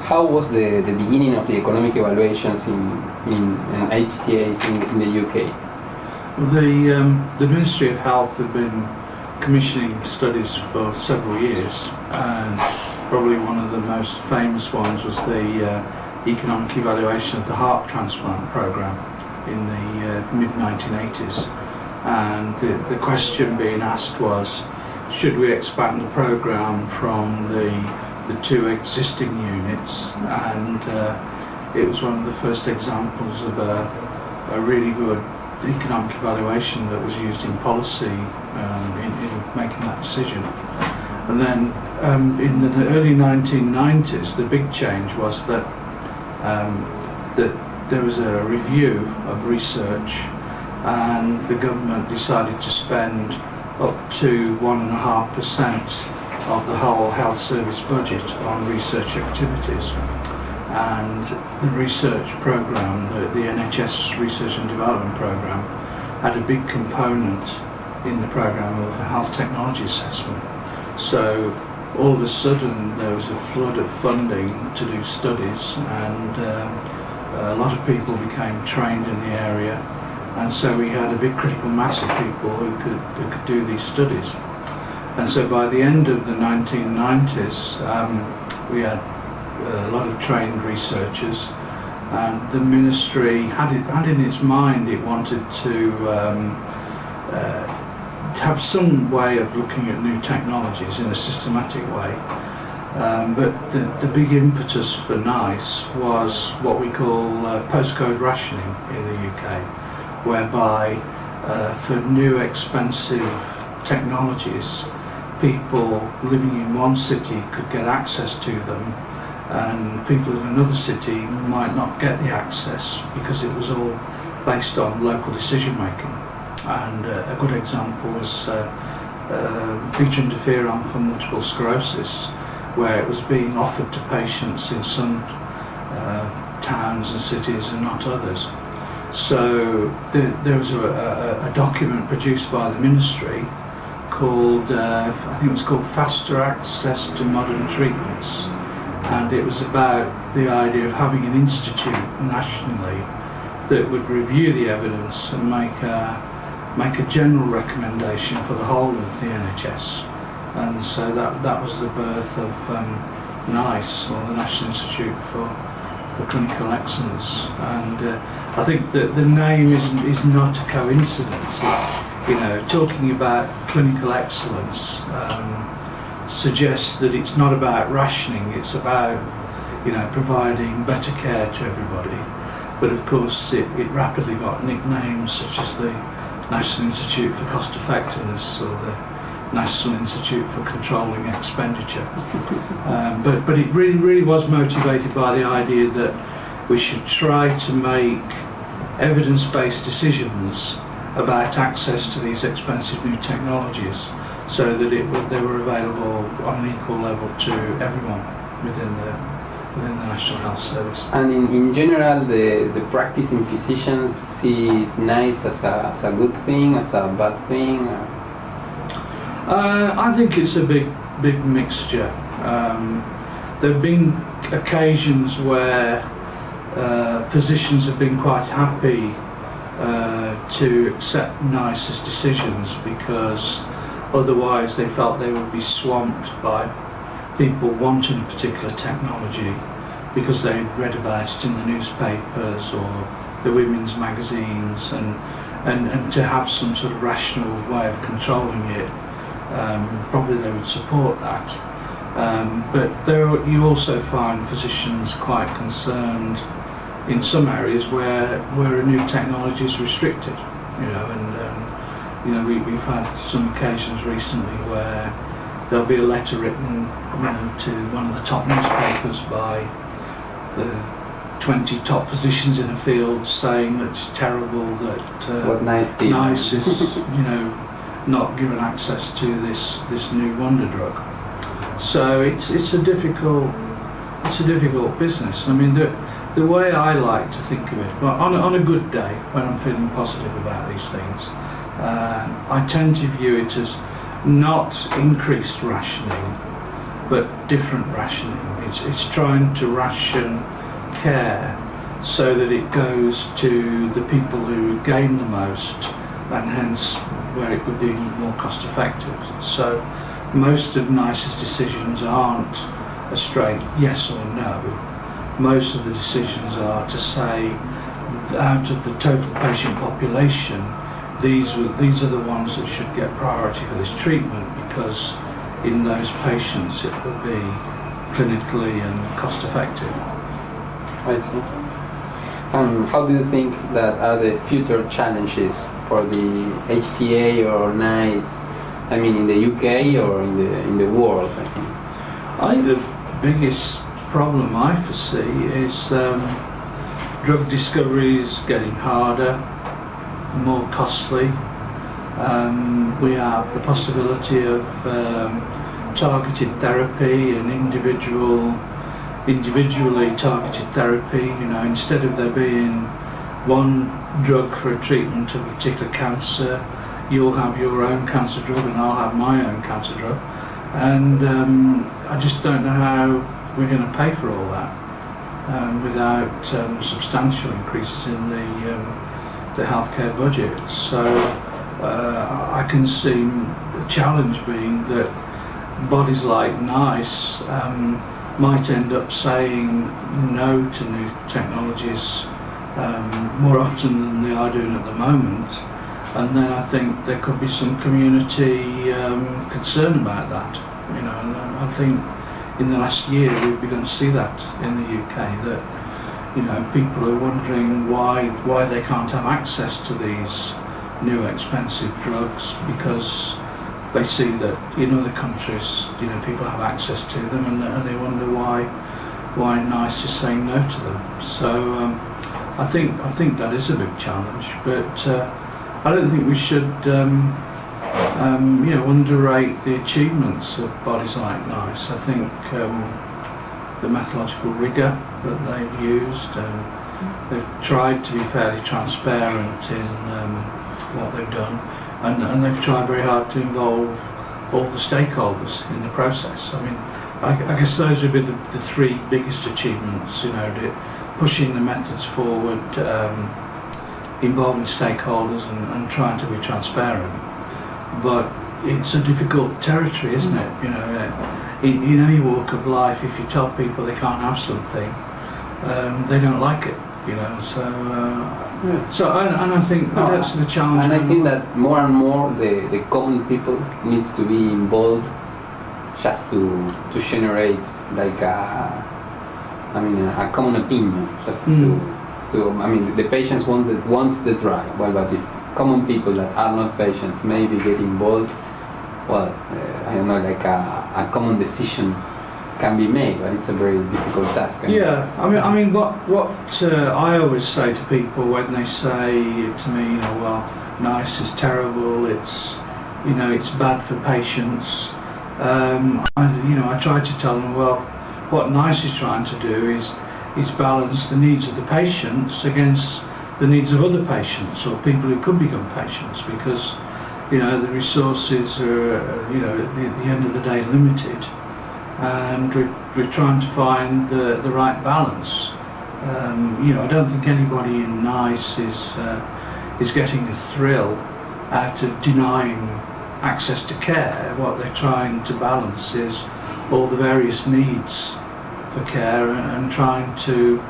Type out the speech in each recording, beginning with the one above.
how was the beginning of the economic evaluations in HTAs in the UK? Well, the Ministry of Health had been commissioning studies for several years, and probably one of the most famous ones was the economic evaluation of the heart transplant programme in the mid-1980s. And the question being asked was, should we expand the programme from the two existing units? And it was one of the first examples of a really good economic evaluation that was used in policy in making that decision. And then in the early 1990s, the big change was that there was a review of research, and the government decided to spend up to 1.5% of the whole health service budget on research activities. And the research programme, the NHS Research and Development Programme, had a big component in the programme of health technology assessment. So all of a sudden there was a flood of funding to do studies, and a lot of people became trained in the area, and so we had a big critical mass of people who could do these studies. And so by the end of the 1990s, we had a lot of trained researchers, and the ministry had in its mind it wanted to have some way of looking at new technologies in a systematic way. But the big impetus for NICE was what we call postcode rationing in the UK, whereby for new expensive technologies, people living in one city could get access to them, and people in another city might not get the access because it was all based on local decision making. And a good example was beta interferon for multiple sclerosis, where it was being offered to patients in some towns and cities and not others. So there was a document produced by the ministry called, I think it was called Faster Access to Modern Treatments, and it was about the idea of having an institute nationally that would review the evidence and make a general recommendation for the whole of the NHS. And so that was the birth of NICE, or the National Institute for Clinical Excellence. And I think that the name is not a coincidence. You know, talking about clinical excellence suggests that it's not about rationing, it's about, you know, providing better care to everybody. But of course it rapidly got nicknames such as the National Institute for Cost Effectiveness or the National Institute for Controlling Expenditure. But it really was motivated by the idea that we should try to make evidence-based decisions about access to these expensive new technologies, so that they were available on an equal level to everyone within the National Health Service. And in general, the practicing physicians see NICE as a good thing, as a bad thing? I think it's a big mixture. There have been occasions where physicians have been quite happy to accept NICE's decisions, because otherwise they felt they would be swamped by people wanting a particular technology because they'd read about it in the newspapers or the women's magazines, and to have some sort of rational way of controlling it, probably they would support that. But you also find physicians quite concerned in some areas where a new technology is restricted, you know, and you know, we've had some occasions recently where there'll be a letter written, you know, to one of the top newspapers by the 20 top physicians in a field saying that it's terrible that what NICE is, you know, not given access to this new wonder drug. So it's a difficult business. I mean, the way I like to think of it, well, on a good day when I'm feeling positive about these things, I tend to view it as not increased rationing, but different rationing. It's trying to ration care so that it goes to the people who gain the most, and hence where it would be more cost effective. So most of NICE's decisions aren't a straight yes or no. Most of the decisions are to say, out of the total patient population, these are the ones that should get priority for this treatment, because in those patients it will be clinically and cost effective. I see. How do you think that are the future challenges for the HTA or NICE? I mean, in the UK or in the world, I think. I think the biggest problem I foresee is drug discovery is getting harder, more costly. We have the possibility of targeted therapy and individually targeted therapy. You know, instead of there being one drug for a treatment of a particular cancer, you'll have your own cancer drug and I'll have my own cancer drug. And I just don't know how we're going to pay for all that without substantial increases in the healthcare budget. So I can see the challenge being that bodies like NICE might end up saying no to new technologies more often than they are doing at the moment. And then I think there could be some community concern about that. You know, and I think in the last year we've begun to see that in the UK, that, you know, people are wondering why they can't have access to these new expensive drugs, because they see that in other countries, you know, people have access to them, and they wonder why NICE is saying no to them. So I think that is a big challenge, but I don't think we should you know, underrate the achievements of bodies like NICE. I think the methodological rigour that they've used, they've tried to be fairly transparent in what they've done, and they've tried very hard to involve all the stakeholders in the process. I mean, I guess those would be the three biggest achievements, you know, pushing the methods forward, involving stakeholders and trying to be transparent. But it's a difficult territory, isn't it? You know, in any walk of life, if you tell people they can't have something, they don't like it. You know, so and I think that's the challenge. And I think that more and more the common people needs to be involved, just to generate like a common opinion, just to I mean, the patients wants the drug. Well, but if common people that are not patients maybe get involved, well, I don't know, like a common decision can be made, but it's a very difficult task. Yeah, I mean, what I always say to people when they say to me, you know, well, NICE is terrible, it's, you know, it's bad for patients. I try to tell them, well, what NICE is trying to do is balance the needs of the patients against the needs of other patients or people who could become patients, because, you know, the resources are, you know, at the end of the day limited, and we're trying to find the right balance. You know, I don't think anybody in NICE is getting a thrill out of denying access to care. What they're trying to balance is all the various needs for care and trying to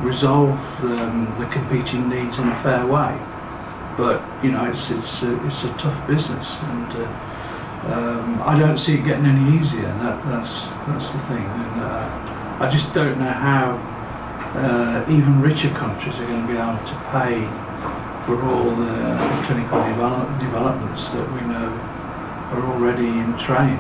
resolve the competing needs in a fair way. But, you know, it's a tough business, and I don't see it getting any easier. That's the thing, and I just don't know how even richer countries are going to be able to pay for all the clinical developments that we know are already in train.